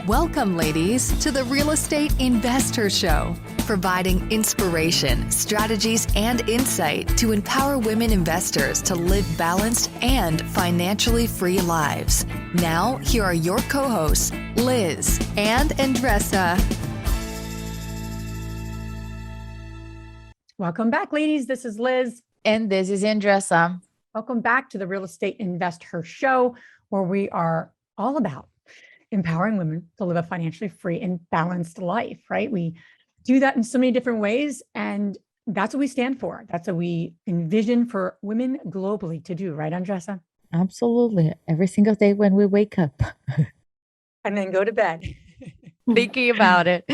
Welcome, ladies, to the Real Estate Investor Show, providing inspiration, strategies, and insight to empower women investors to live balanced and financially free lives. Now, here are your co-hosts, Liz and Andressa. Welcome back, ladies. This is Liz. And this is Andressa. Welcome back to the Real Estate Investor Show, where we are all about empowering women to live a financially free and balanced life, right? We do that in so many different ways, and that's what we stand for. That's what we envision for women globally to do, right, Andressa? Absolutely. Every single day when we wake up. And then go to bed. Thinking about it.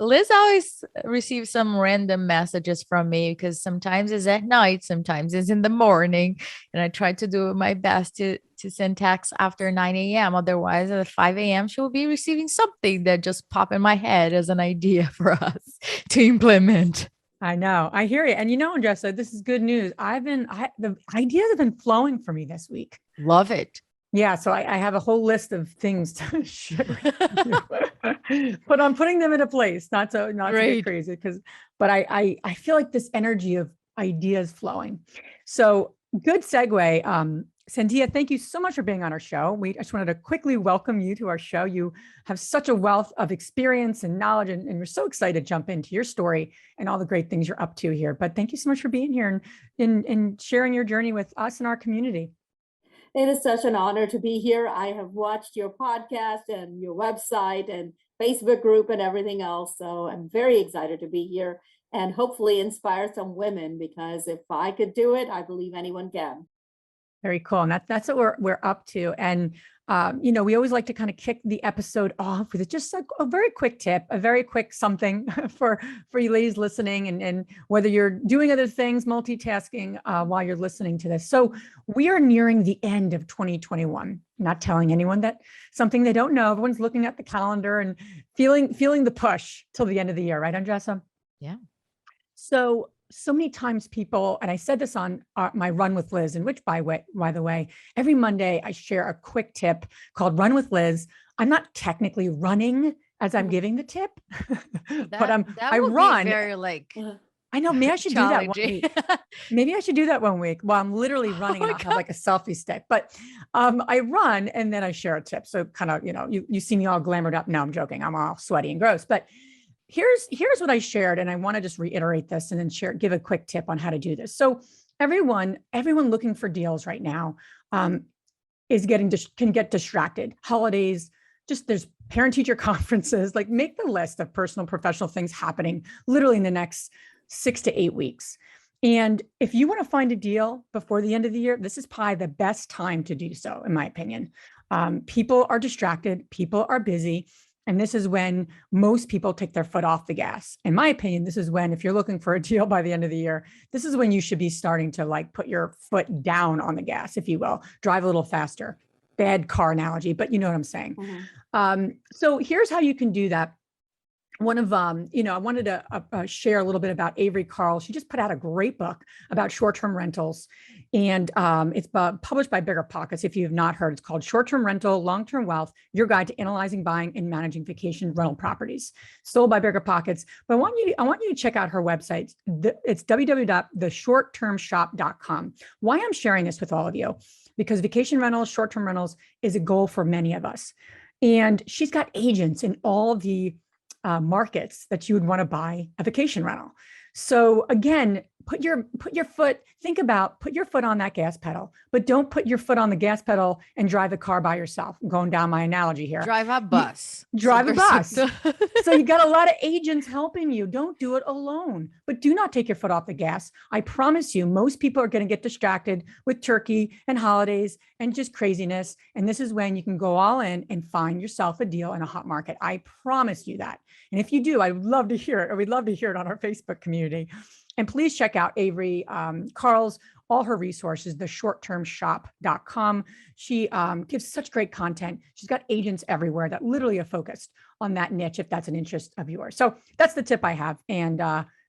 Liz always receives some random messages from me because sometimes it's at night, sometimes it's in the morning. And I try to do my best to send texts after 9 a.m. Otherwise, at 5 a.m., she will be receiving something that just popped in my head as an idea for us to implement. I know. I hear you. And you know, Andressa, this is good news. The ideas have been flowing for me this week. Love it. Yeah, so I have a whole list of things to share, but I'm putting them into place. Not to get crazy, but I feel like this energy of ideas flowing. So good segue. Sandhya, thank you so much for being on our show. I just wanted to quickly welcome you to our show. You have such a wealth of experience and knowledge, and we're so excited to jump into your story and all the great things you're up to here. But thank you so much for being here and sharing your journey with us and our community. It is such an honor to be here. I have watched your podcast and your website and Facebook group and everything else. So I'm very excited to be here and hopefully inspire some women, because if I could do it, I believe anyone can. Very cool. And that's what we're up to. And, we always like to kind of kick the episode off with just a very quick tip, a very quick something for you ladies listening, and whether you're doing other things, multitasking while you're listening to this. So we are nearing the end of 2021, not telling anyone that something they don't know. Everyone's looking at the calendar and feeling the push till the end of the year. Right, Andressa? Yeah. So many times people, and I said this on my Run with Liz, in which by the way, every Monday I share a quick tip called Run with Liz. I'm not technically running as I'm giving the tip, but I run. I know, maybe I should do that one week. Maybe I should do that one week while I'm literally running and I'll have like a selfie stick. But I run and then I share a tip. So kind of, you see me all glamored up. No, I'm joking. I'm all sweaty and gross. But here's what I shared, and I want to just reiterate this and then give a quick tip on how to do this. So everyone looking for deals right now can get distracted. Holidays, just there's parent-teacher conferences. Like, make the list of personal, professional things happening literally in the next 6 to 8 weeks. And if you want to find a deal before the end of the year, this is probably the best time to do so, in my opinion. People are distracted, people are busy. And this is when most people take their foot off the gas. In my opinion, this is when, if you're looking for a deal by the end of the year, this is when you should be starting to put your foot down on the gas, if you will, drive a little faster. Bad car analogy, but you know what I'm saying. Mm-hmm. So here's how you can do that. I wanted to share a little bit about Avery Carl. She just put out a great book about short-term rentals, and it's published by Bigger Pockets. If you have not heard, it's called Short-Term Rental, Long-Term Wealth, Your Guide to Analyzing, Buying, and Managing Vacation Rental Properties, sold by Bigger Pockets. But I want you to check out her website. It's www.theshorttermshop.com. Why I'm sharing this with all of you, because vacation rentals, short-term rentals is a goal for many of us. And she's got agents in all the markets that you would want to buy a vacation rental. So again, put your foot on that gas pedal, but don't put your foot on the gas pedal and drive the car by yourself. I'm going down my analogy here. Drive a bus. Drive a bus. So you got a lot of agents helping you. Don't do it alone, but do not take your foot off the gas. I promise you, most people are going to get distracted with turkey and holidays and just craziness. And this is when you can go all in and find yourself a deal in a hot market. I promise you that. And if you do, I would love to hear it, or we'd love to hear it on our Facebook community. And please check out Avery Carl's, all her resources, theshorttermshop.com. She gives such great content. She's got agents everywhere that literally are focused on that niche, if that's an interest of yours. So that's the tip I have. And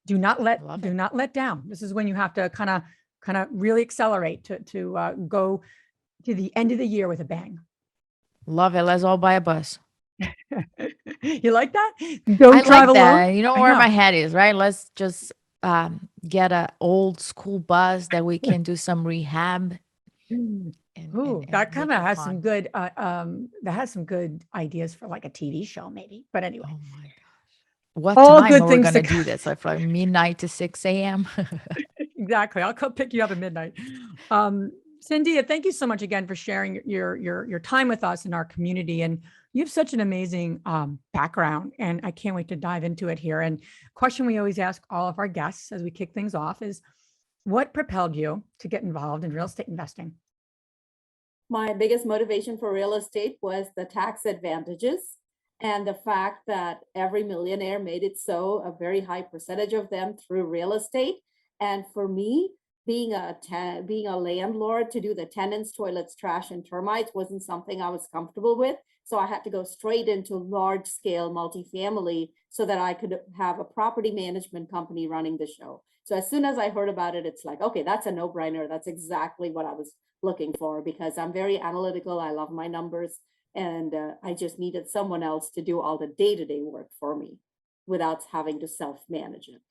do not let down. This is when you have to kind of really accelerate to go to the end of the year with a bang. Love it. Let's all buy a bus. You like that? Don't I drive like that. alone. You know I where know. my head is, right? Let's just get a old school bus that we can do some rehab Mm. and Ooh, and that kind make of it has some fun. good that has some good ideas for like a TV show, maybe. But anyway, Oh my gosh. What all time good are we things to gonna come. do this? Like from midnight to 6 a.m.? Exactly. I'll come pick you up at midnight. Um, Sandhya, thank you so much again for sharing your time with us in our community. And you have such an amazing background, and I can't wait to dive into it here. And question we always ask all of our guests as we kick things off is, what propelled you to get involved in real estate investing? My biggest motivation for real estate was the tax advantages and the fact that every millionaire made it so, a very high percentage of them through real estate. And for me, being a landlord to do the tenants, toilets, trash, and termites wasn't something I was comfortable with. So I had to go straight into large scale multifamily so that I could have a property management company running the show. So as soon as I heard about it, it's like, okay, that's a no-brainer. That's exactly what I was looking for, because I'm very analytical. I love my numbers, and I just needed someone else to do all the day-to-day work for me without having to self-manage it.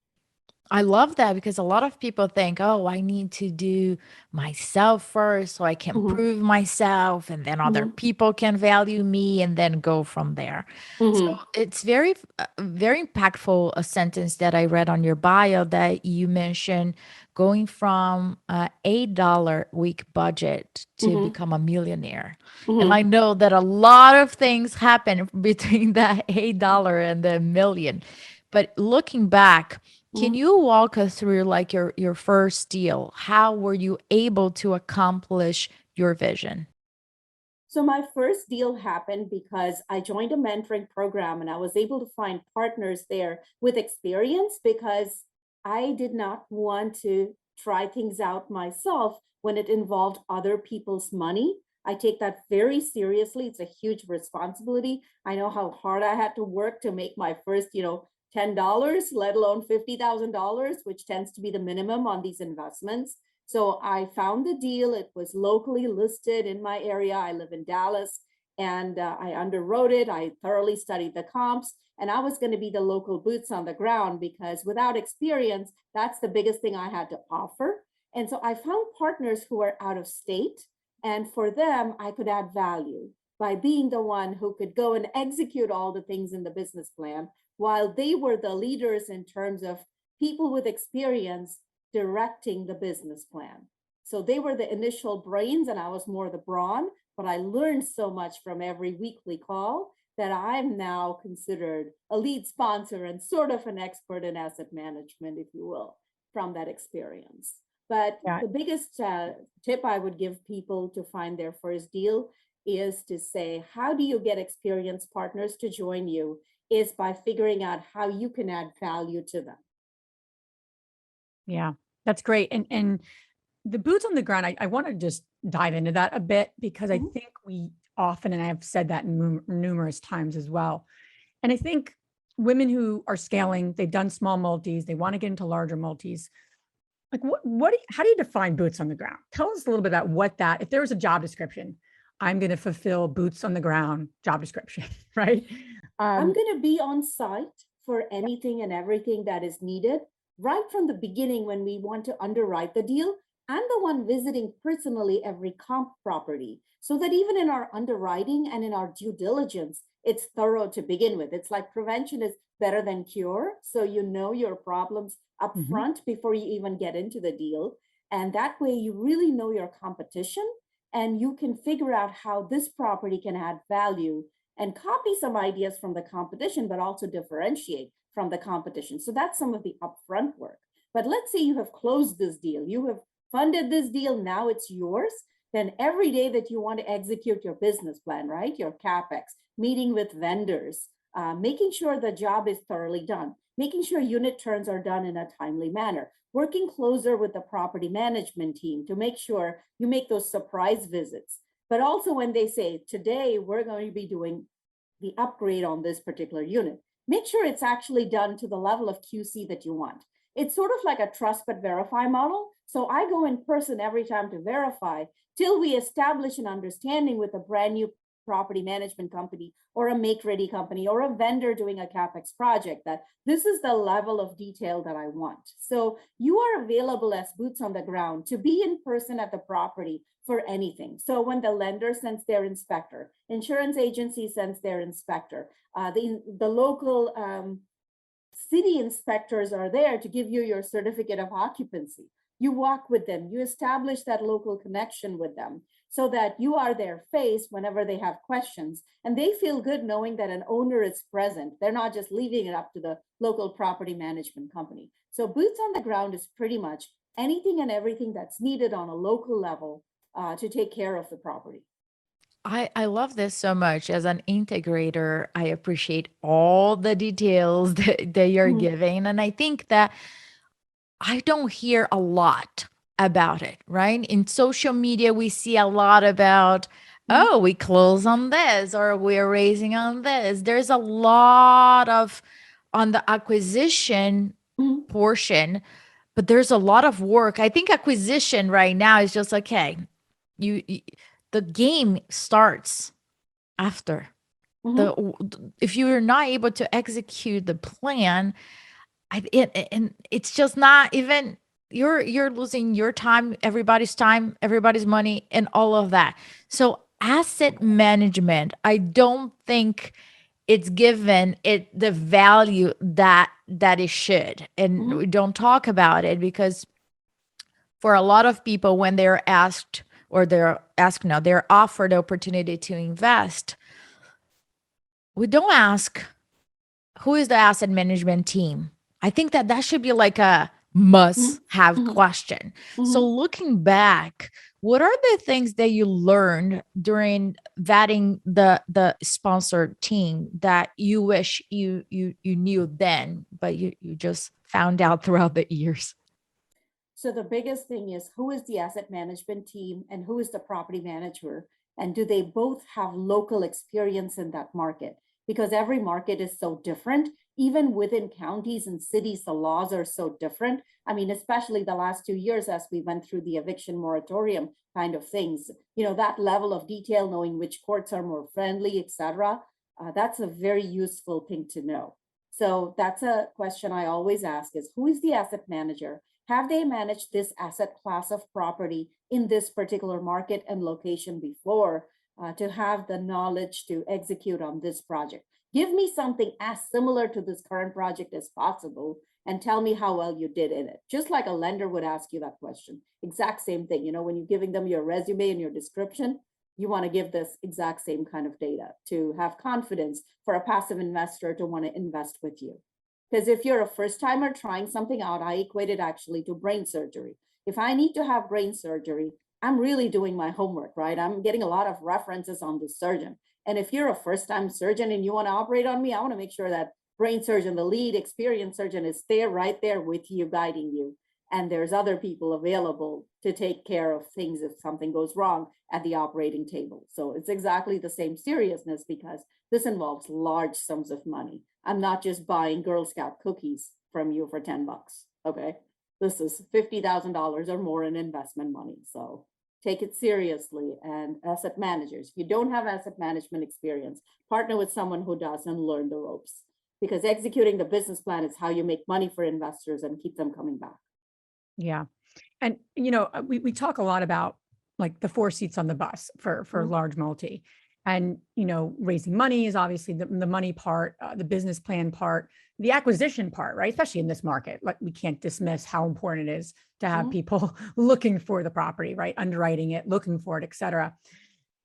I love that because a lot of people think, oh, I need to do myself first so I can Mhm, prove myself and then other mhm, people can value me and then go from there. So mhm, it's very impactful a sentence that I read on your bio that you mentioned going from $8 week budget to mhm, become a millionaire. And I mhm. know that a lot of things happen between that $8 and the million. But looking back, can Mhm. you walk us through like your first deal? How were you able to accomplish your vision? So my first deal happened because I joined a mentoring program and I was able to find partners there with experience, because I did not want to try things out myself when it involved other people's money. I take that very seriously. It's a huge responsibility. I know how hard I had to work to make my first, $10, let alone $50,000, which tends to be the minimum on these investments. So I found the deal. It was locally listed in my area. I live in Dallas, and I underwrote it. I thoroughly studied the comps, and I was going to be the local boots on the ground, because without experience, that's the biggest thing I had to offer. And so I found partners who were out of state, and for them, I could add value by being the one who could go and execute all the things in the business plan, while they were the leaders in terms of people with experience directing the business plan. So they were the initial brains and I was more the brawn, but I learned so much from every weekly call that I'm now considered a lead sponsor and sort of an expert in asset management, if you will, from that experience. But Yeah. the biggest tip I would give people to find their first deal is to say, how do you get experienced partners to join you? Is by figuring out how you can add value to them. Yeah, that's great. And the boots on the ground, I want to just dive into that a bit, because I Mhm. think we often, and I've said that numerous times as well. And I think women who are scaling, they've done small multis, they want to get into larger multis. Like how do you define boots on the ground? Tell us a little bit about what that, if there was a job description, I'm going to fulfill boots on the ground job description, right? I'm Um, going to be on site for anything and everything that is needed. Right from the beginning, when we want to underwrite the deal, I'm the one visiting personally every comp property, so that even in our underwriting and in our due diligence, it's thorough to begin with. It's like prevention is better than cure. So you know your problems up mhm. front before you even get into the deal. And that way you really know your competition, and you can figure out how this property can add value and copy some ideas from the competition, but also differentiate from the competition. So that's some of the upfront work. But let's say you have closed this deal, you have funded this deal, now it's yours. Then every day that you want to execute your business plan, right? Your CapEx, meeting with vendors, making sure the job is thoroughly done, making sure unit turns are done in a timely manner, working closer with the property management team to make sure you make those surprise visits. But also when they say, today we're going to be doing the upgrade on this particular unit, make sure it's actually done to the level of QC that you want. It's sort of like a trust but verify model. So I go in person every time to verify till we establish an understanding with a brand new property management company or a make-ready company or a vendor doing a CapEx project, that this is the level of detail that I want. So you are available as boots on the ground to be in person at the property for anything. So when the lender sends their inspector, insurance agency sends their inspector, the local city inspectors are there to give you your certificate of occupancy. You walk with them, you establish that local connection with them so that you are their face whenever they have questions. And they feel good knowing that an owner is present. They're not just leaving it up to the local property management company. So boots on the ground is pretty much anything and everything that's needed on a local level to take care of the property. I love this so much. As an integrator, I appreciate all the details that you're Mhm. giving. And I think that I don't hear a lot about it, right? In social media, we see a lot about, Mhm. oh, we close on this or we're raising on this. There's a lot of on the acquisition Mhm. portion, but there's a lot of work. I think acquisition right now is just like, okay, you the game starts after Mhm. the if you're not able to execute the plan, and it's just not even you're losing your time, everybody's money, and all of that. So asset management, I don't think it's given it the value that it should, and Mhm. we don't talk about it because for a lot of people when they're asked or they're offered the opportunity to invest, we don't ask who is the asset management team. I think that should be like a must Mhm. have Mhm. question. So Mhm. looking back, what are the things that you learned during vetting the sponsored team that you wish you knew then, but you just found out throughout the years? So the biggest thing is, who is the asset management team and who is the property manager? And do they both have local experience in that market? Because every market is so different. Even within counties and cities, the laws are so different. I mean, especially the last 2 years as we went through the eviction moratorium kind of things, that level of detail, knowing which courts are more friendly, etc. That's a very useful thing to know. So that's a question I always ask is, who is the asset manager? Have they managed this asset class of property in this particular market and location before to have the knowledge to execute on this project? Give me something as similar to this current project as possible and tell me how well you did in it. Just like a lender would ask you that question. Exact same thing. When you're giving them your resume and your description, you want to give this exact same kind of data to have confidence for a passive investor to want to invest with you. Because if you're a first timer trying something out, I equate it actually to brain surgery. If I need to have brain surgery, I'm really doing my homework, right? I'm getting a lot of references on the surgeon. And if you're a first time surgeon and you want to operate on me, I want to make sure that brain surgeon, the lead experienced surgeon, is there right there with you, guiding you. And there's other people available to take care of things if something goes wrong at the operating table. So it's exactly the same seriousness because this involves large sums of money. I'm not just buying Girl Scout cookies from you for $10. Okay. This is $50,000 or more in investment money. So take it seriously. And asset managers, if you don't have asset management experience, partner with someone who does and learn the ropes, because executing the business plan is how you make money for investors and keep them coming back. Yeah. And, we talk a lot about like the four seats on the bus for Mhm. large multi. And, raising money is obviously the money part, the business plan part, the acquisition part, right? Especially in this market. Like we can't dismiss how important it is to have Mhm. people looking for the property, right? Underwriting it, looking for it, et cetera.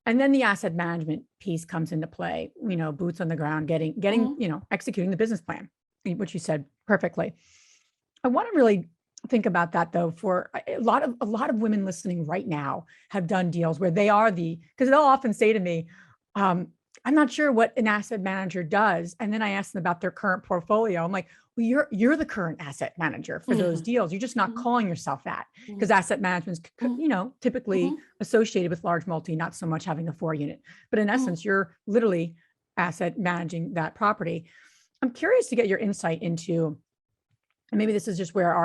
And then the asset management piece comes into play, boots on the ground, getting, Mhm. executing the business plan, which you said perfectly. I want to really think about that though, for a lot of women listening right now have done deals where they are because they'll often say to me, I'm not sure what an asset manager does. And then I ask them about their current portfolio. I'm like, well, you're the current asset manager for those Mhm. deals. You're just not Mhm. calling yourself that because Mhm. asset management is, Mhm. typically Mhm. associated with large multi, not so much having a 4 unit. But in Mhm. essence, you're literally asset managing that property. I'm curious to get your insight into and maybe this is just where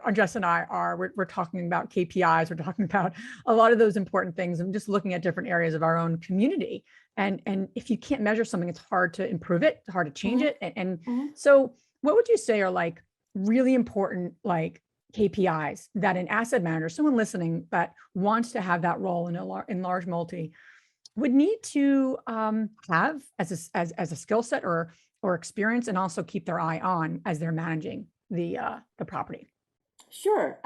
Andres and I are, we're talking about KPIs, we're talking about a lot of those important things and just looking at different areas of our own community. And if you can't measure something, it's hard to improve it, it's hard to change it. And so what would you say are like really important, like KPIs that an asset manager, someone listening that wants to have that role in large multi would need to have as a skill set or experience, and also keep their eye on as they're managing the property? Sure.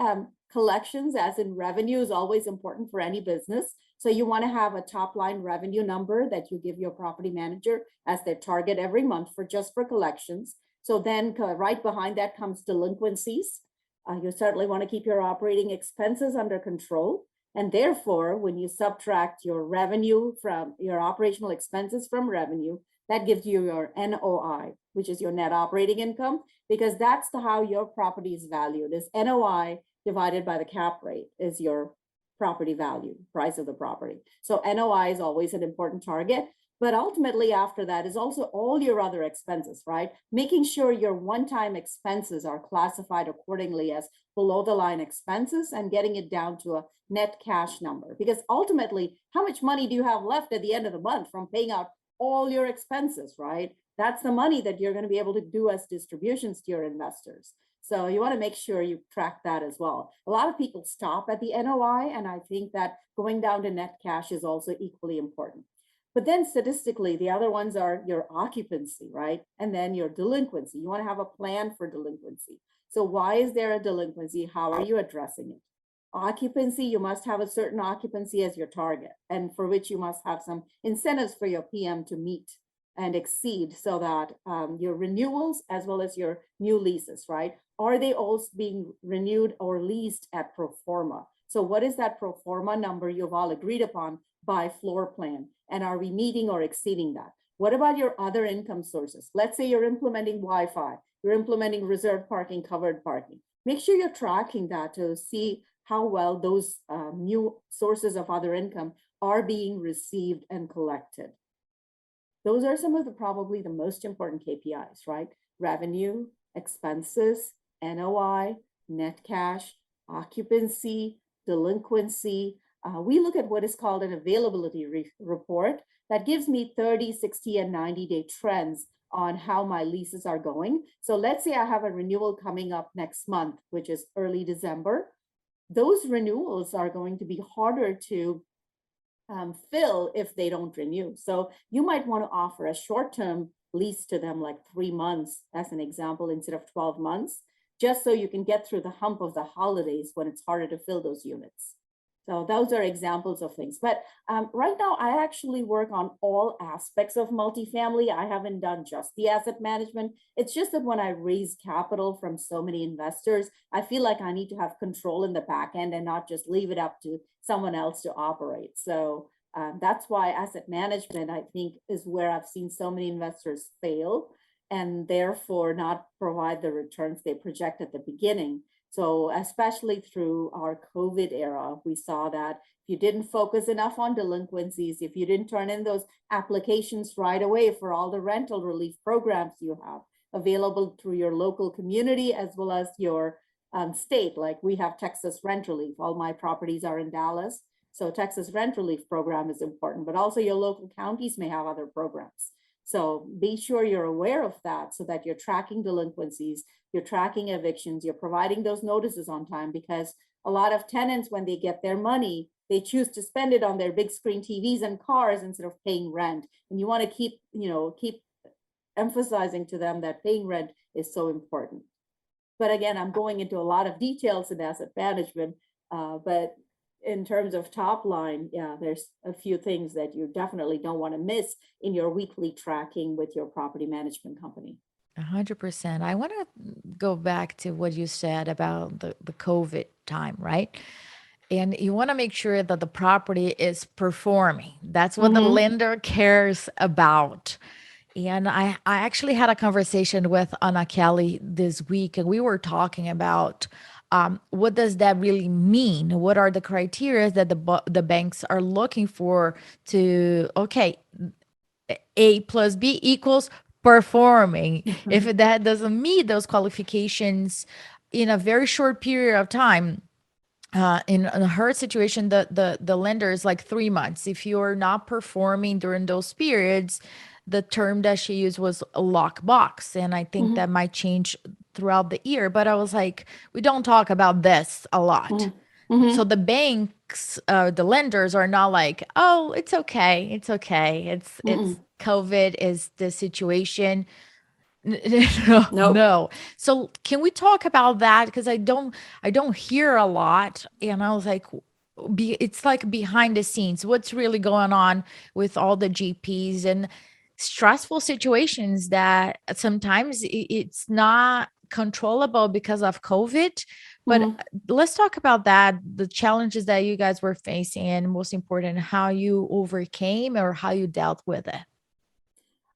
Collections, as in revenue, is always important for any business. So you want to have a top line revenue number that you give your property manager as their target every month for collections. So then right behind that comes delinquencies. You certainly want to keep your operating expenses under control. And therefore, when you subtract your revenue from your operational expenses from revenue, that gives you your NOI, which is your net operating income, because that's how your property is valued. Is NOI divided by the cap rate is your property value, price of the property. So NOI is always an important target. But ultimately, after that is also all your other expenses, right? Making sure your one-time expenses are classified accordingly as below the line expenses and getting it down to a net cash number. Because ultimately, how much money do you have left at the end of the month from paying out all your expenses, right? That's the money that you're going to be able to do as distributions to your investors. So you want to make sure you track that as well. A lot of people stop at the NOI, and I think that going down to net cash is also equally important. But then statistically, the other ones are your occupancy, right? And then your delinquency. You want to have a plan for delinquency. So why is there a delinquency? How are you addressing it? Occupancy, you must have a certain occupancy as your target, and for which you must have some incentives for your PM to meet and exceed, so that your renewals as well as your new leases, right? Are they also being renewed or leased at pro forma? So what is that pro forma number you've all agreed upon by floor plan? And are we meeting or exceeding that? What about your other income sources? Let's say you're implementing Wi-Fi, you're implementing reserved parking, covered parking. Make sure you're tracking that to see how well those new sources of other income are being received and collected. Those are some of probably the most important KPIs, right? Revenue, expenses, NOI, net cash, occupancy, delinquency. We look at what is called an availability report that gives me 30, 60, and 90-day trends on how my leases are going. So let's say I have a renewal coming up next month, which is early December. Those renewals are going to be harder to fill if they don't renew. So you might want to offer a short-term lease to them, like 3 months as an example, instead of 12 months, just so you can get through the hump of the holidays when it's harder to fill those units. So those are examples of things. But right now, I actually work on all aspects of multifamily. I haven't done just the asset management. It's just that when I raise capital from so many investors, I feel like I need to have control in the back end and not just leave it up to someone else to operate. So that's why asset management, I think, is where I've seen so many investors fail and therefore not provide the returns they project at the beginning. So especially through our COVID era, we saw that if you didn't focus enough on delinquencies, if you didn't turn in those applications right away for all the rental relief programs you have available through your local community as well as your state, like we have Texas Rent Relief. All my properties are in Dallas. So Texas Rent Relief program is important, but also your local counties may have other programs. So be sure you're aware of that so that you're tracking delinquencies, you're tracking evictions, you're providing those notices on time, because a lot of tenants, when they get their money, they choose to spend it on their big screen TVs and cars instead of paying rent. And you want to keep emphasizing to them that paying rent is so important. But again, I'm going into a lot of details in asset management, but in terms of top line, yeah, there's a few things that you definitely don't want to miss in your weekly tracking with your property management company. 100%. I want to go back to what you said about the COVID time, right? And you want to make sure that the property is performing. That's what the lender cares about. And I actually had a conversation with Anna Kelly this week, and we were talking about what does that really mean? What are the criteria that the banks are looking for to, okay, A plus B equals performing. If that doesn't meet those qualifications in a very short period of time, in her situation, the lender is like 3 months. If you're not performing during those periods, the term that she used was a lockbox. And I think that might change throughout the year. But I was like, we don't talk about this a lot. So the banks, the lenders are not like, oh, it's okay. It's okay. It's COVID is the situation. No, Nope. no. So can we talk about that? Because I don't hear a lot. And I was like, it's like behind the scenes, what's really going on with all the GPs and stressful situations that sometimes it's not controllable because of COVID. But let's talk about that, the challenges that you guys were facing, and most important, how you overcame or how you dealt with it.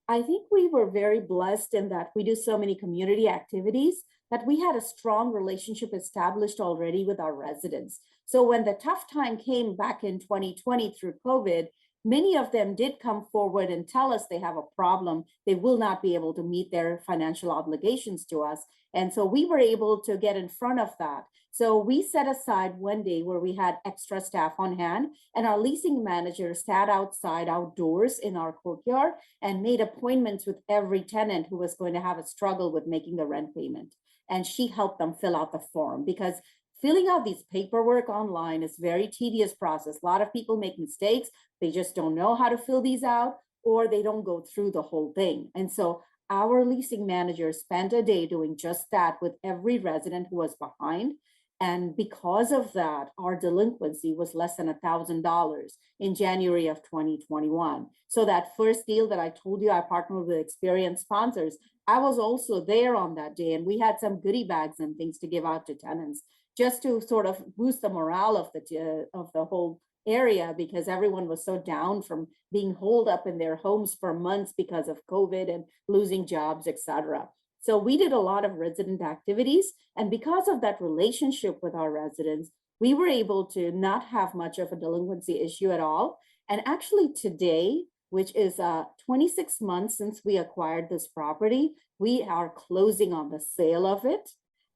I think we were very blessed in that we do so many community activities that we had a strong relationship established already with our residents. So when the tough time came back in 2020 through COVID, many of them did come forward and tell us they have a problem. They will not be able to meet their financial obligations to us. And so we were able to get in front of that. So we set aside one day where we had extra staff on hand, and our leasing manager sat outside outdoors in our courtyard and made appointments with every tenant who was going to have a struggle with making the rent payment. And she helped them fill out the form, because filling out these paperwork online is a very tedious process. A lot of people make mistakes. They just don't know how to fill these out, or they don't go through the whole thing. And so our leasing manager spent a day doing just that with every resident who was behind. And because of that, our delinquency was less than $1,000 in January of 2021. So that first deal that I told you, I partnered with experienced sponsors. I was also there on that day, and we had some goodie bags and things to give out to tenants just to sort of boost the morale of the whole area, because everyone was so down from being holed up in their homes for months because of COVID and losing jobs, etc. So we did a lot of resident activities, and because of that relationship with our residents, we were able to not have much of a delinquency issue at all. And actually today, which is 26 months since we acquired this property, we are closing on the sale of it.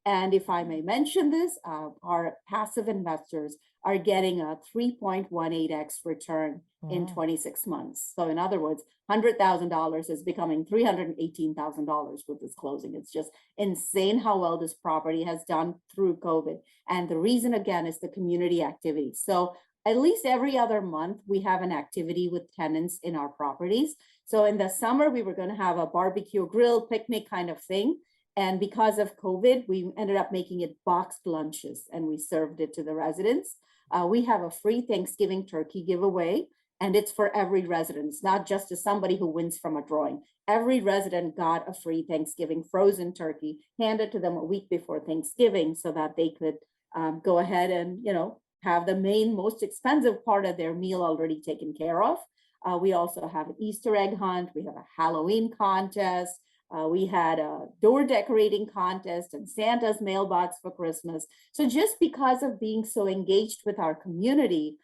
And if I may mention this, our passive investors are getting a 3.18x return in 26 months. So in other words, $100,000 is becoming $318,000 with this closing. It's just insane how well this property has done through COVID. And the reason, again, is the community activity. So at least every other month, we have an activity with tenants in our properties. So in the summer, we were going to have a barbecue grill picnic kind of thing. And because of COVID, we ended up making it boxed lunches, and we served it to the residents. We have a free Thanksgiving turkey giveaway, and it's for every resident. It's not just to somebody who wins from a drawing. Every resident got a free Thanksgiving frozen turkey handed to them a week before Thanksgiving, so that they could go ahead and, have the main, most expensive part of their meal already taken care of. We also have an Easter egg hunt. We have a Halloween contest. We had a door decorating contest and Santa's mailbox for Christmas. So just because of being so engaged with our community,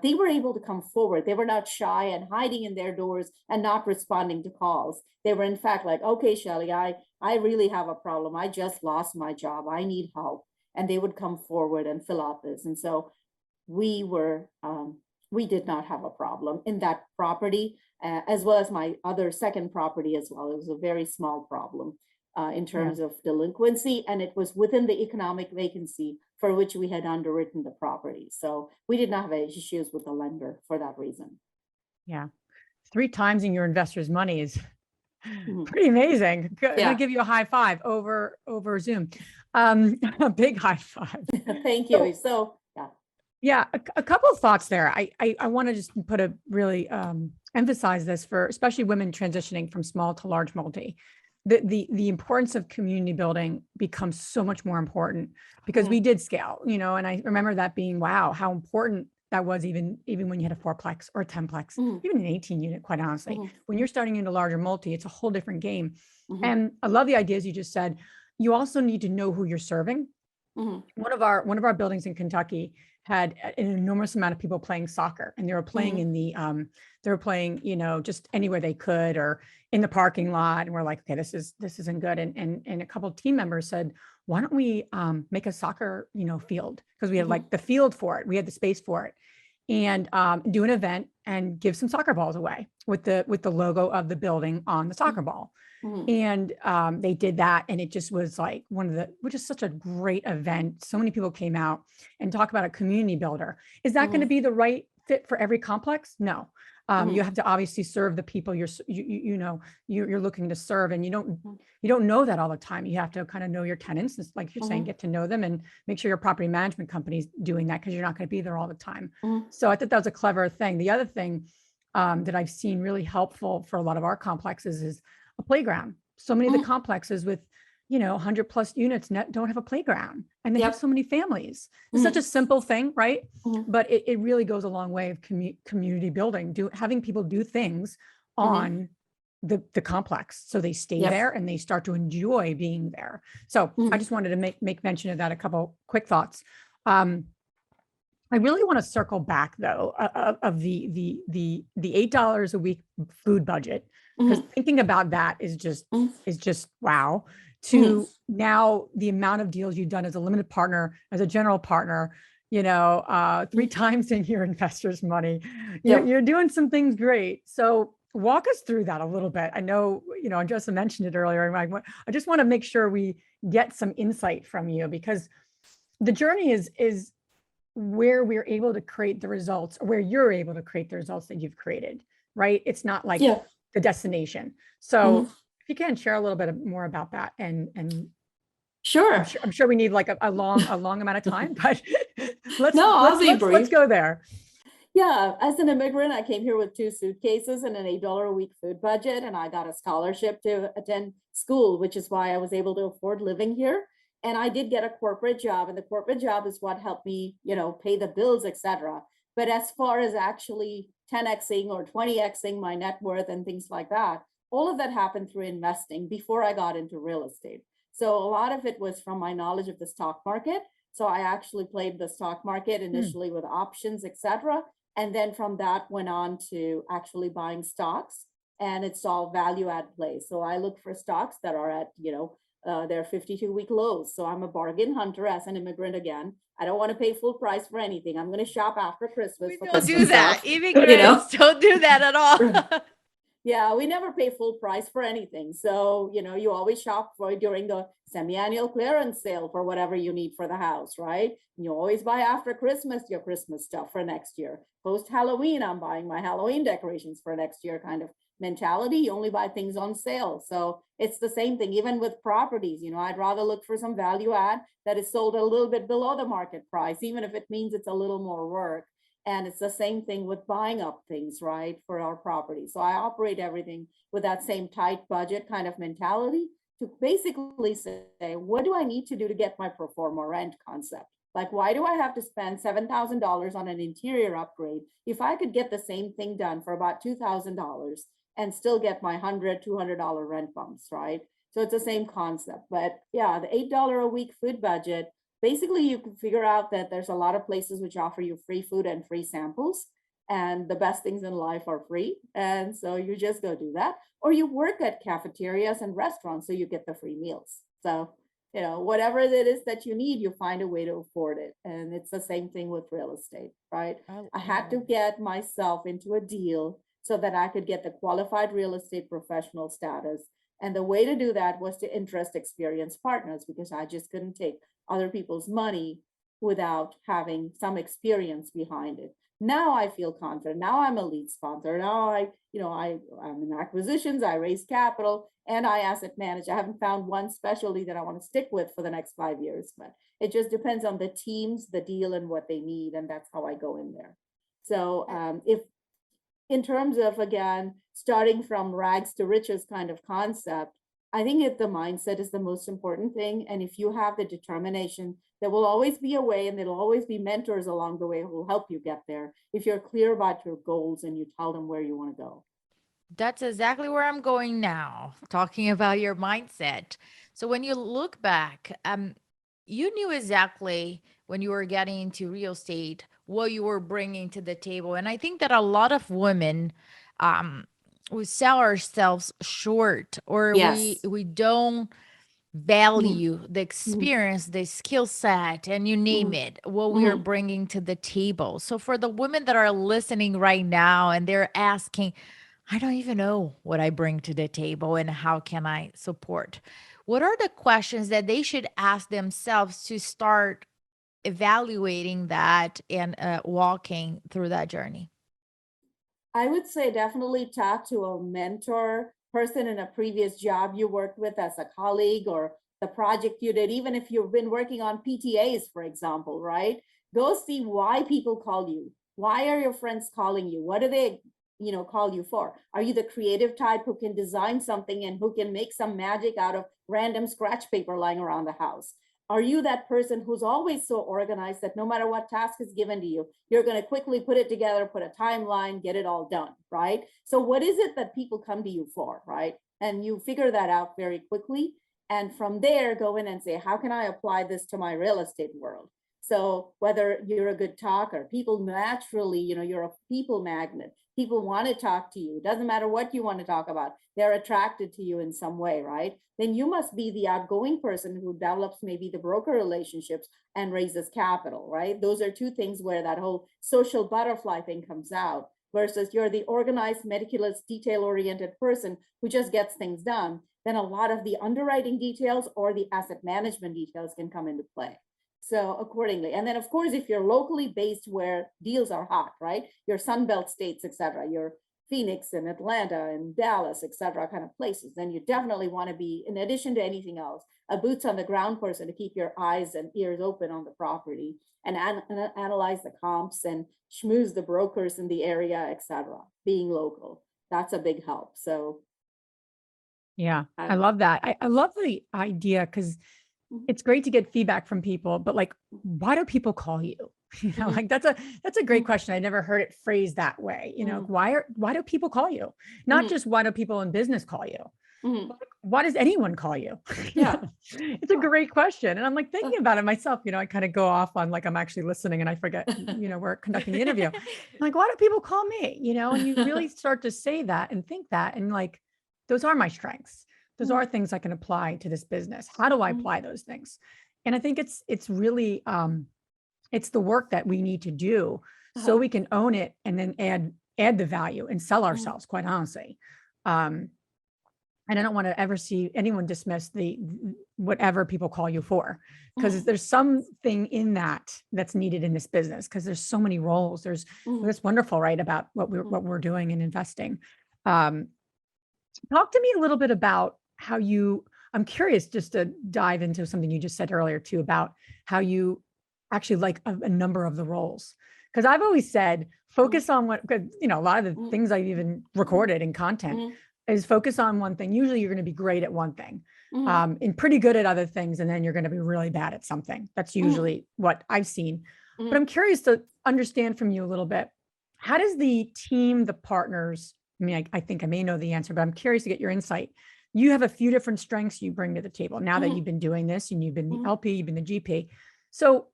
they were able to come forward. They were not shy and hiding in their doors and not responding to calls. They were in fact like, okay, Shelly, I really have a problem. I just lost my job. I need help. And they would come forward and fill out this. And so we did not have a problem in that property, as well as my other second property as well. It was a very small problem in terms of delinquency, and it was within the economic vacancy for which we had underwritten the property. So we did not have any issues with the lender for that reason. Yeah. 3 times in your investor's money is pretty amazing. I'm gonna give you a high five over Zoom. A big high five. Thank you. So yeah, a couple of thoughts there. I want to just put a really emphasize this for especially women transitioning from small to large multi. The importance of community building becomes so much more important because we did scale, and I remember that being, wow, how important that was even when you had a 4-plex or a 10-plex, even an 18 unit, quite honestly. When you're starting into larger multi, it's a whole different game. And I love the ideas you just said. You also need to know who you're serving. One of our buildings in Kentucky had an enormous amount of people playing soccer, and they were playing in the, they were playing, just anywhere they could or in the parking lot. And we're like, okay, this isn't good. And a couple of team members said, why don't we make a soccer, field? Because we had like the field for it. We had the space for it. And do an event and give some soccer balls away with the logo of the building on the soccer ball. And they did that, and it just was like which is such a great event. So many people came out and talk about a community builder. Is that going to be the right fit for every complex? No. You have to obviously serve the people you're looking to serve, and you don't know that all the time. You have to kind of know your tenants, like you're saying, get to know them, and make sure your property management company's doing that, because you're not going to be there all the time. So I thought that was a clever thing. The other thing that I've seen really helpful for a lot of our complexes is a playground. So many of the complexes with 100 plus units don't have a playground, and they have so many families. It's such a simple thing, right? But it really goes a long way of community building, having people do things on the complex, so they stay there and they start to enjoy being there. So I just wanted to make mention of that. A couple quick thoughts. I really want to circle back though of the $8 a week food budget, because thinking about that is just wow. To now the amount of deals you've done as a limited partner, as a general partner, 3 times in your investors' money, you're doing some things great. So walk us through that a little bit. I know, Andressa mentioned it earlier. I just want to make sure we get some insight from you, because the journey is where we're able to create the results, or where you're able to create the results that you've created, right? It's not like the destination. So if you can share a little bit more about that, and Sure. I'm sure we need like a long amount of time, but I'll be brief. Let's go there. Yeah, as an immigrant, I came here with 2 suitcases and an $8 a week food budget, and I got a scholarship to attend school, which is why I was able to afford living here. And I did get a corporate job, and the corporate job is what helped me, pay the bills, etc. But as far as actually 10xing or 20xing my net worth and things like that, all of that happened through investing before I got into real estate. So a lot of it was from my knowledge of the stock market. So I actually played the stock market initially with options, etc. And then from that went on to actually buying stocks, and it's all value add plays. So I look for stocks that are at, their 52-week lows. So I'm a bargain hunter as an immigrant again. I don't want to pay full price for anything. I'm going to shop after Christmas. We don't do that. Immigrants don't do that at all. Yeah, we never pay full price for anything. So, you always shop during the semi-annual clearance sale for whatever you need for the house, right? You always buy after Christmas your Christmas stuff for next year. Post Halloween, I'm buying my Halloween decorations for next year kind of mentality. You only buy things on sale. So it's the same thing, even with properties. I'd rather look for some value add that is sold a little bit below the market price, even if it means it's a little more work. And it's the same thing with buying up things, right, for our property. So I operate everything with that same tight budget kind of mentality, to basically say, what do I need to do to get my pro forma rent concept? Like, why do I have to spend $7,000 on an interior upgrade if I could get the same thing done for about $2,000 and still get my $100, $200 rent bumps, right? So it's the same concept. But yeah, the $8 a week food budget, basically, you can figure out that there's a lot of places which offer you free food and free samples, and the best things in life are free. And so you just go do that, or you work at cafeterias and restaurants so you get the free meals. So, whatever it is that you need, you find a way to afford it. And it's the same thing with real estate, right? I had to get myself into a deal so that I could get the qualified real estate professional status. And the way to do that was to interest experienced partners, because I just couldn't take other people's money without having some experience behind it. Now I feel confident. Now I'm a lead sponsor. Now I'm in acquisitions, I raise capital, and I asset manage. I haven't found one specialty that I want to stick with for the next 5 years, but it just depends on the teams, the deal, and what they need. And that's how I go in there. So if in terms of, again, starting from rags to riches kind of concept, I think the mindset is the most important thing. And if you have the determination, there will always be a way, and there'll always be mentors along the way who will help you get there, if you're clear about your goals and you tell them where you want to go. That's exactly where I'm going now, talking about your mindset. So when you look back, you knew exactly when you were getting into real estate, what you were bringing to the table. And I think that a lot of women, we sell ourselves short, or Yes. we don't value the experience, the skill set, and you name it, what we are bringing to the table. So for the women that are listening right now and they're asking, I don't even know what I bring to the table and how can I support? What are the questions that they should ask themselves to start evaluating that and walking through that journey? I would say definitely talk to a mentor, person in a previous job you worked with as a colleague, or the project you did, even if you've been working on PTAs, for example, right? Go see why people call you. Why are your friends calling you? What do they, call you for? Are you the creative type who can design something and who can make some magic out of random scratch paper lying around the house? Are you that person who's always so organized that no matter what task is given to you, you're going to quickly put it together, put a timeline, get it all done, right? So what is it that people come to you for, right? And you figure that out very quickly. And from there, go in and say, how can I apply this to my real estate world? So whether you're a good talker, people naturally, you're a people magnet. People want to talk to you. It doesn't matter what you want to talk about. They're attracted to you in some way, right? Then you must be the outgoing person who develops maybe the broker relationships and raises capital, right? Those are two things where that whole social butterfly thing comes out, versus you're the organized, meticulous, detail-oriented person who just gets things done. Then a lot of the underwriting details or the asset management details can come into play. So accordingly, and then of course, if you're locally based where deals are hot, right? Your Sunbelt states, et cetera, your Phoenix and Atlanta and Dallas, et cetera, kind of places, then you definitely want to be, in addition to anything else, a boots on the ground person to keep your eyes and ears open on the property and analyze the comps and schmooze the brokers in the area, et cetera. Being local, that's a big help. So Yeah, I love that. I love the idea because it's great to get feedback from people, but like, why do people call you? Like that's a great question. I never heard it phrased that way. Why do people call you? Not just why do people in business call you? But like, why does anyone call you? Yeah. It's a great question. And I'm like thinking about it myself, I kind of go off on like I'm actually listening and I forget, we're conducting the interview. I'm like, why do people call me? And you really start to say that and think that. And like, those are my strengths. Those are things I can apply to this business. How do I apply those things? And I think it's really, it's the work that we need to do so we can own it and then add the value and sell ourselves, quite honestly. And I don't want to ever see anyone dismiss the whatever people call you for, because there's something in that's needed in this business, because there's so many roles. There's that's wonderful, right, about what we're doing in investing. Talk to me a little bit about how I'm curious just to dive into something you just said earlier too, about how you actually like a number of the roles. Because I've always said, focus on a lot of the things I've even recorded in content is focus on one thing. Usually you're going to be great at one thing and pretty good at other things. And then you're going to be really bad at something. That's usually what I've seen. But I'm curious to understand from you a little bit, how does the team, the partners, I think I may know the answer, but I'm curious to get your insight. You have a few different strengths you bring to the table now that you've been doing this, and you've been the LP, you've been the GP. So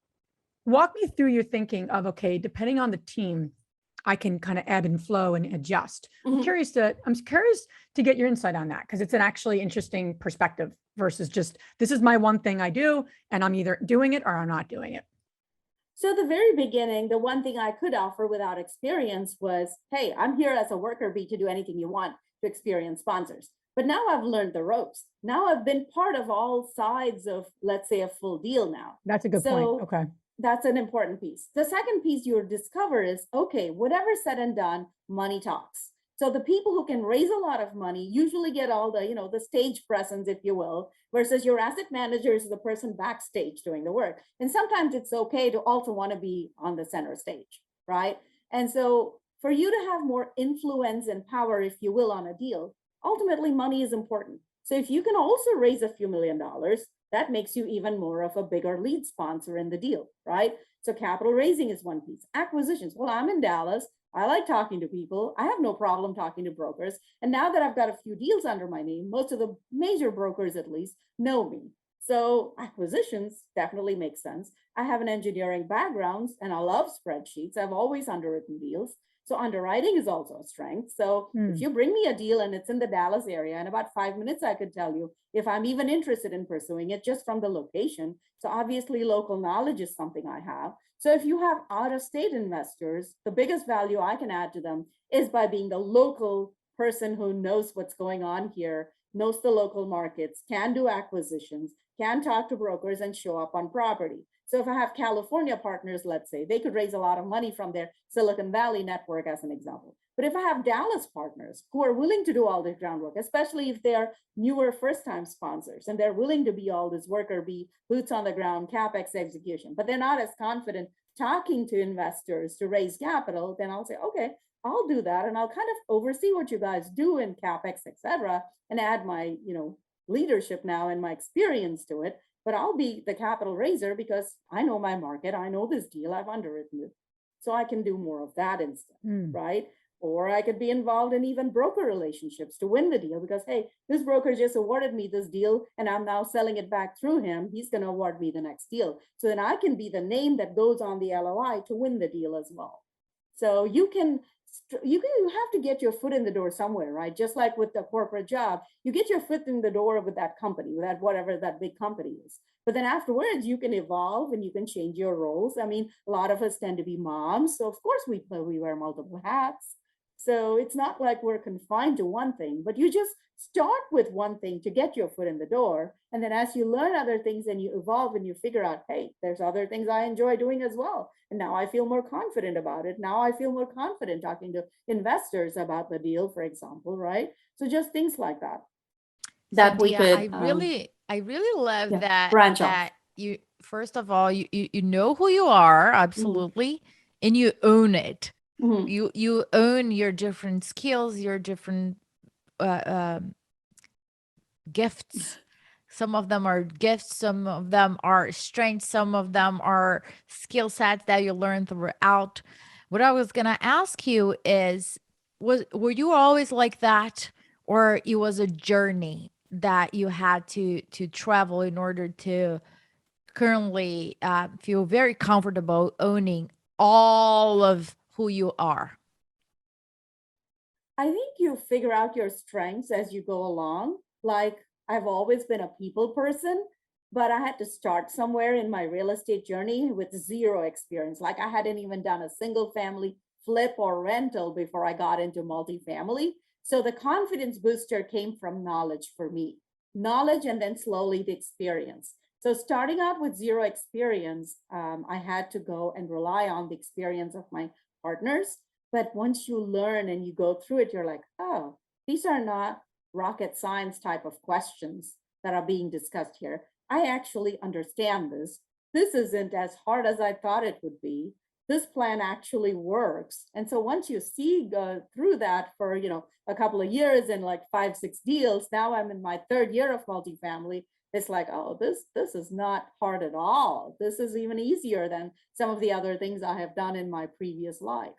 walk me through your thinking of, okay, depending on the team, I can kind of ebb and flow and adjust. I'm curious to get your insight on that, because it's an actually interesting perspective versus just, this is my one thing I do and I'm either doing it or I'm not doing it. So at the very beginning, the one thing I could offer without experience was, hey, I'm here as a worker bee to do anything you want to experience sponsors. But now I've learned the ropes. Now I've been part of all sides of, let's say, a full deal now. That's a good point. Okay. That's an important piece. The second piece you'll discover is, okay, whatever's said and done, money talks. So the people who can raise a lot of money usually get all the, the stage presence, if you will, versus your asset manager is the person backstage doing the work. And sometimes it's okay to also want to be on the center stage, right? And so for you to have more influence and power, if you will, on a deal, ultimately money is important. So if you can also raise a few $1 million, that makes you even more of a bigger lead sponsor in the deal, right? So capital raising is one piece. Acquisitions. Well, I'm in Dallas. I like talking to people. I have no problem talking to brokers. And now that I've got a few deals under my name, most of the major brokers at least know me. So acquisitions definitely make sense. I have an engineering background and I love spreadsheets. I've always underwritten deals. So underwriting is also a strength. So if you bring me a deal and it's in the Dallas area, in about 5 minutes, I could tell you if I'm even interested in pursuing it just from the location. So obviously local knowledge is something I have. So if you have out-of-state investors, the biggest value I can add to them is by being the local person who knows what's going on here, knows the local markets, can do acquisitions, can talk to brokers and show up on property. So if I have California partners, let's say, they could raise a lot of money from their Silicon Valley network as an example. But if I have Dallas partners who are willing to do all this groundwork, especially if they're newer first-time sponsors and they're willing to be all this worker, be boots on the ground, CapEx execution, but they're not as confident talking to investors to raise capital, then I'll say, okay, I'll do that. And I'll kind of oversee what you guys do in CapEx, et cetera, and add my, leadership now and my experience to it. But I'll be the capital raiser because I know my market. I know this deal. I've underwritten it. So I can do more of that instead, right? Or I could be involved in even broker relationships to win the deal because, hey, this broker just awarded me this deal and I'm now selling it back through him. He's going to award me the next deal. So then I can be the name that goes on the LOI to win the deal as well. So you have to get your foot in the door somewhere, right? Just like with the corporate job, you get your foot in the door with that company, with that whatever that big company is. But then afterwards, you can evolve and you can change your roles. I mean, a lot of us tend to be moms, so of course we wear multiple hats. So it's not like we're confined to one thing, but you just start with one thing to get your foot in the door. And then as you learn other things and you evolve and you figure out, hey, there's other things I enjoy doing as well. And now I feel more confident about it. Now I feel more confident talking to investors about the deal, for example, right? So just things like that. That we could. I really love that. Branch off. That you, first of all, you know who you are, absolutely, and you own it. You own your different skills, your different gifts. Some of them are gifts, some of them are strengths, some of them are skill sets that you learn throughout. What I was gonna ask you is, were you always like that, or it was a journey that you had to travel in order to currently feel very comfortable owning all of who you are? I think you figure out your strengths as you go along. Like I've always been a people person, but I had to start somewhere in my real estate journey with zero experience. Like I hadn't even done a single family flip or rental before I got into multifamily. So the confidence booster came from knowledge for me, knowledge and then slowly the experience. So starting out with zero experience, I had to go and rely on the experience of my partners. But once you learn and you go through it, you're like, oh, these are not rocket science type of questions that are being discussed here. I actually understand this. This isn't as hard as I thought it would be. This plan actually works. And so once you go through that for, a couple of years and like 5-6 deals, now I'm in my third year of multifamily. It's like, oh, this is not hard at all. This is even easier than some of the other things I have done in my previous life.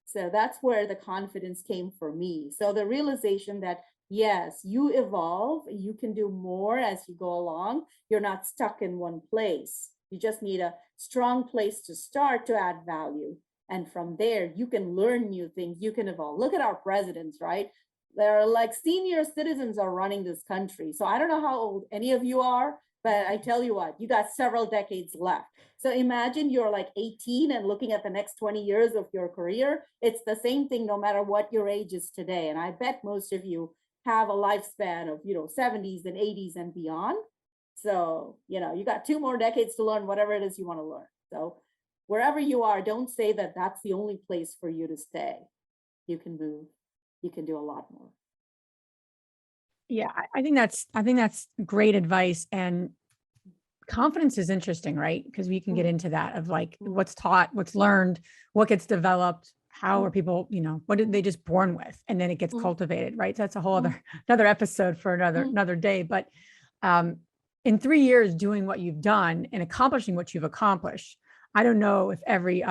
So that's where the confidence came for me. So the realization that, yes, you evolve, you can do more as you go along. You're not stuck in one place. You just need a strong place to start to add value. And from there, you can learn new things, you can evolve. Look at our presidents, right? They're like senior citizens are running this country. So I don't know how old any of you are, but I tell you what, you got several decades left. So imagine you're like 18 and looking at the next 20 years of your career. It's the same thing no matter what your age is today. And I bet most of you have a lifespan of, 70s and 80s and beyond. So, you got 2 more decades to learn whatever it is you want to learn. So wherever you are, don't say that that's the only place for you to stay. You can move. You can do a lot more. Yeah, I think that's great advice. And confidence is interesting, right? Because we can get into that of like what's taught, what's learned, what gets developed, how are people, what are they just born with? And then it gets cultivated, right? So that's a whole another episode for another day. But in 3 years doing what you've done and accomplishing what you've accomplished, I don't know if every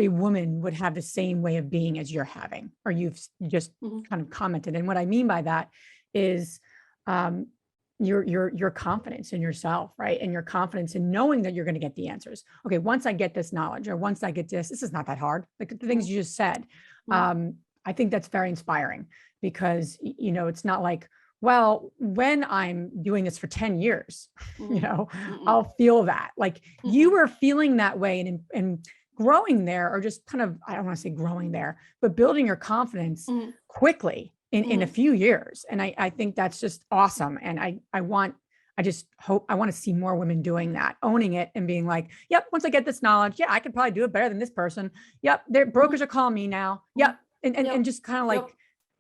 woman would have the same way of being as you're having, or you've just kind of commented. And what I mean by that is your confidence in yourself, right? And your confidence in knowing that you're going to get the answers. Okay, once I get this knowledge, or once I get this is not that hard. Like the things you just said. I think that's very inspiring because, it's not like, well, when I'm doing this for 10 years, I'll feel that. Like you were feeling that way and growing there, or just kind of, I don't want to say growing there, but building your confidence quickly in a few years. And I think that's just awesome. And I just hope, I want to see more women doing that, owning it and being like, yep, once I get this knowledge, yeah, I could probably do it better than this person. Yep. Their brokers are calling me now. Yep. And just kind of like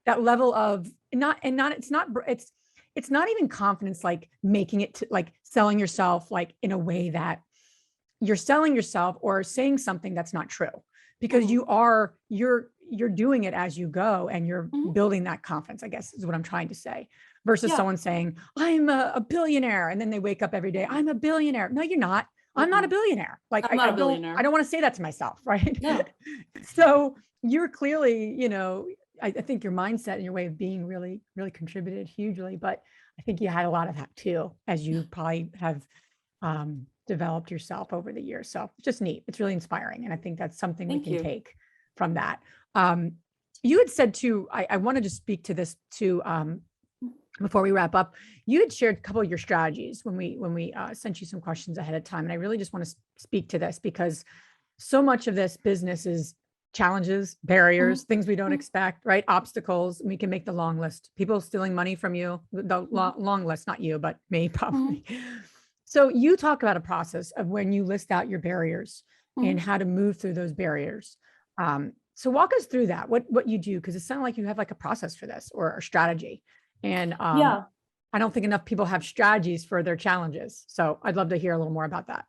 that level of it's not even confidence, like making it to like selling yourself, like in a way that you're selling yourself or saying something that's not true, because you're doing it as you go and you're building that confidence, I guess is what I'm trying to say, versus someone saying, I'm a billionaire. And then they wake up every day, I'm a billionaire. No, you're not. I'm not a billionaire. Like I'm not a billionaire. I don't want to say that to myself. Right. No. So you're clearly, I think your mindset and your way of being really, really contributed hugely, but I think you had a lot of that too, as you probably have developed yourself over the years. So it's just neat. It's really inspiring. And I think that's something we can take from that. You had said too, I wanted to speak to this too, before we wrap up. You had shared a couple of your strategies when we sent you some questions ahead of time. And I really just want to speak to this because so much of this business is challenges, barriers, things we don't expect, right? Obstacles. We can make the long list. People stealing money from you, the long list, not you, but me probably. So you talk about a process of when you list out your barriers and how to move through those barriers. So walk us through that, what you do, because it sounds like you have like a process for this or a strategy. And I don't think enough people have strategies for their challenges. So I'd love to hear a little more about that.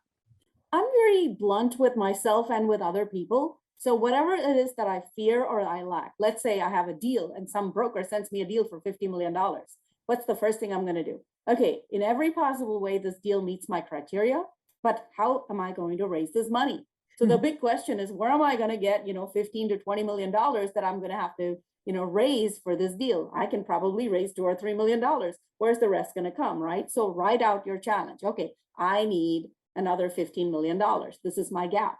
I'm very blunt with myself and with other people. So whatever it is that I fear or I lack, let's say I have a deal and some broker sends me a deal for $50 million. What's the first thing I'm going to do? Okay, in every possible way, this deal meets my criteria, but how am I going to raise this money? So the big question is, where am I going to get, 15 to $20 million that I'm going to have to, raise for this deal? I can probably raise $2 or $3 million. Where's the rest going to come, right? So write out your challenge. Okay, I need another $15 million. This is my gap.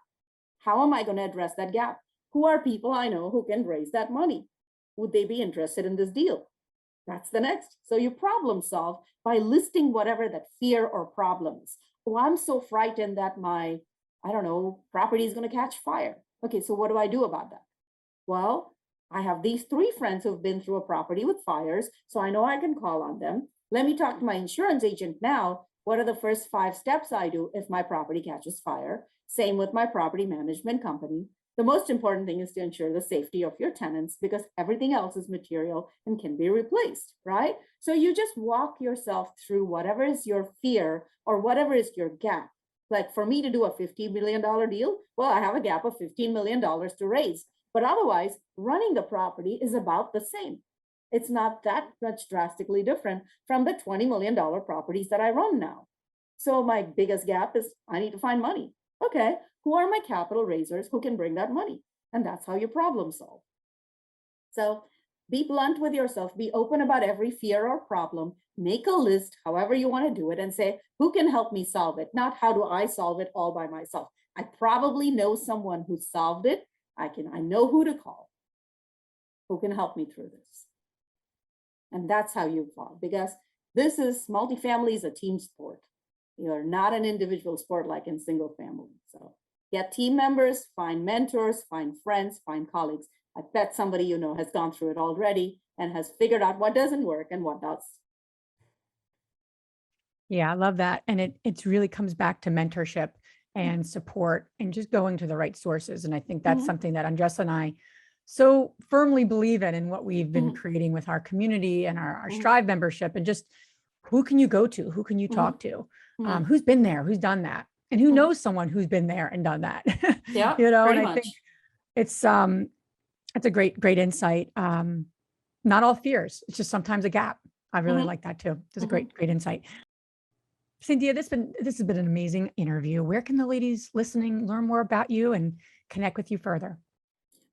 How am I going to address that gap? Who are people I know who can raise that money? Would they be interested in this deal? That's the next. So you problem solve by listing whatever that fear or problem is. Oh, I'm so frightened that my, property is going to catch fire. Okay, so what do I do about that? Well, I have these 3 friends who've been through a property with fires, so I know I can call on them. Let me talk to my insurance agent now. What are the first 5 steps I do if my property catches fire? Same with my property management company. The most important thing is to ensure the safety of your tenants because everything else is material and can be replaced, right? So you just walk yourself through whatever is your fear or whatever is your gap. Like for me to do a $50 million deal, well, I have a gap of $15 million to raise. But otherwise, running the property is about the same. It's not that much drastically different from the $20 million properties that I run now. So my biggest gap is I need to find money. Okay, who are my capital raisers who can bring that money? And that's how you problem solve. So be blunt with yourself, be open about every fear or problem, make a list, however you want to do it, and say, who can help me solve it? Not how do I solve it all by myself. I probably know someone who solved it. I know who to call, who can help me through this. And that's how you fall, because this is multifamily is a team sport. You're not an individual sport like in single family. So get team members, find mentors, find friends, find colleagues. I bet somebody you know has gone through it already and has figured out what doesn't work and what does. Yeah, I love that. And it really comes back to mentorship and support and just going to the right sources. And I think that's something that Andressa and I so firmly believe in what we've been creating with our community and our Strive membership, and just who can you go to? Who can you talk to? Who's been there? Who's done that? And who knows someone who's been there and done that? Yeah, and I much. think it's a great insight. Not all fears. It's just sometimes a gap. I really like that too. It's a great insight. Sandhya, this has been an amazing interview. Where can the ladies listening learn more about you and connect with you further?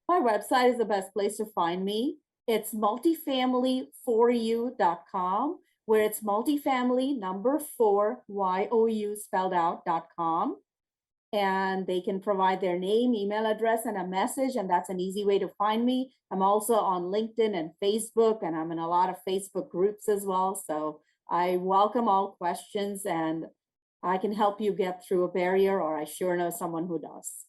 My website is the best place to find me. It's multifamilyforyou.com. where it's multifamily, number 4, YOU spelled out.com. And they can provide their name, email address, and a message, and that's an easy way to find me. I'm also on LinkedIn and Facebook, and I'm in a lot of Facebook groups as well. So I welcome all questions, and I can help you get through a barrier, or I sure know someone who does.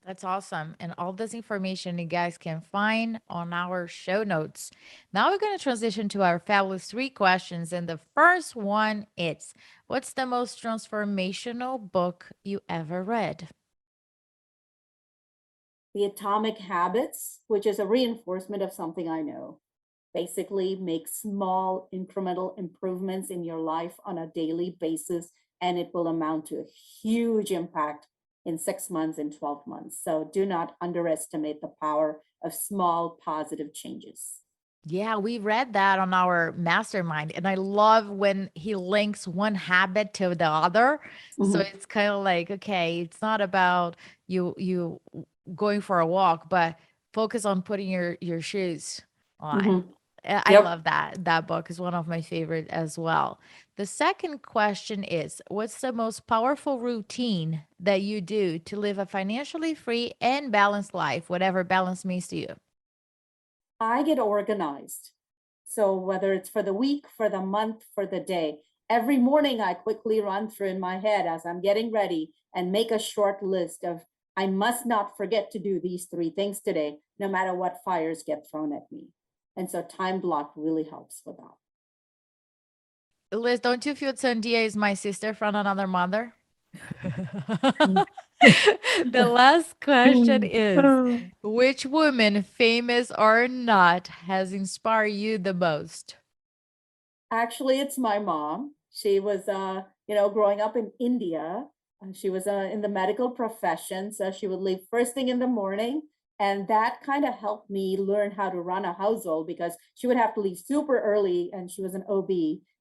That's awesome. And all this information you guys can find on our show notes. Now we're going to transition to our fabulous 3 questions. And the first one is, what's the most transformational book you ever read? The Atomic Habits, which is a reinforcement of something I know. Basically, make small incremental improvements in your life on a daily basis, and it will amount to a huge impact in 6 months and 12 months. So do not underestimate the power of small positive changes. Yeah, we read that on our mastermind. And I love when he links one habit to the other. So it's kind of like, okay, it's not about you going for a walk, but focus on putting your shoes on. I Yep. love that book is one of my favorite as well. The second question is, what's the most powerful routine that you do to live a financially free and balanced life, whatever balance means to you? I get organized. So whether it's for the week, for the month, for the day, every morning I quickly run through in my head as I'm getting ready and make a short list of, I must not forget to do these 3 things today, no matter what fires get thrown at me. And so time block really helps with that. Liz, don't you feel Sandhya is my sister from another mother? The last question is, which woman, famous or not, has inspired you the most? Actually, it's my mom. She was, growing up in India. She was in the medical profession, so she would leave first thing in the morning. And that kind of helped me learn how to run a household, because she would have to leave super early, and she was an OB,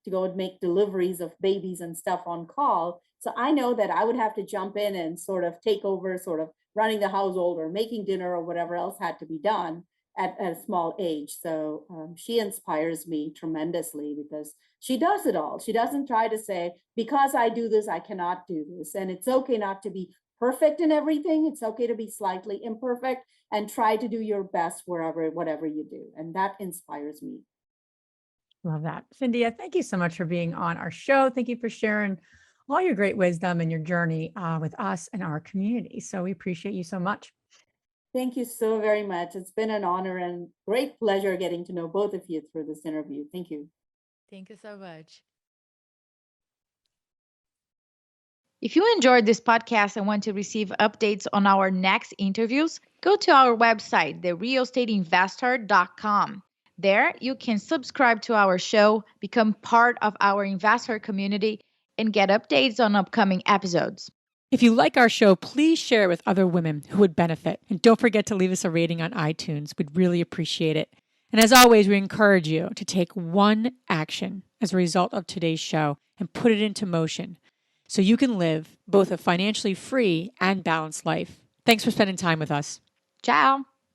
to go and make deliveries of babies and stuff on call. So I know that I would have to jump in and sort of take over, sort of running the household or making dinner or whatever else had to be done at a small age. So she inspires me tremendously, because she does it all. She doesn't try to say, because I do this, I cannot do this. And it's okay not to be perfect in everything. It's okay to be slightly imperfect and try to do your best whatever you do. And that inspires me. Love that. Sandhya, thank you so much for being on our show. Thank you for sharing all your great wisdom and your journey with us and our community. So we appreciate you so much. Thank you so very much. It's been an honor and great pleasure getting to know both of you through this interview. Thank you. Thank you so much. If you enjoyed this podcast and want to receive updates on our next interviews, go to our website, therealestateinvestor.com. There, you can subscribe to our show, become part of our investor community, and get updates on upcoming episodes. If you like our show, please share it with other women who would benefit. And don't forget to leave us a rating on iTunes. We'd really appreciate it. And as always, we encourage you to take one action as a result of today's show and put it into motion so you can live both a financially free and balanced life. Thanks for spending time with us. Ciao.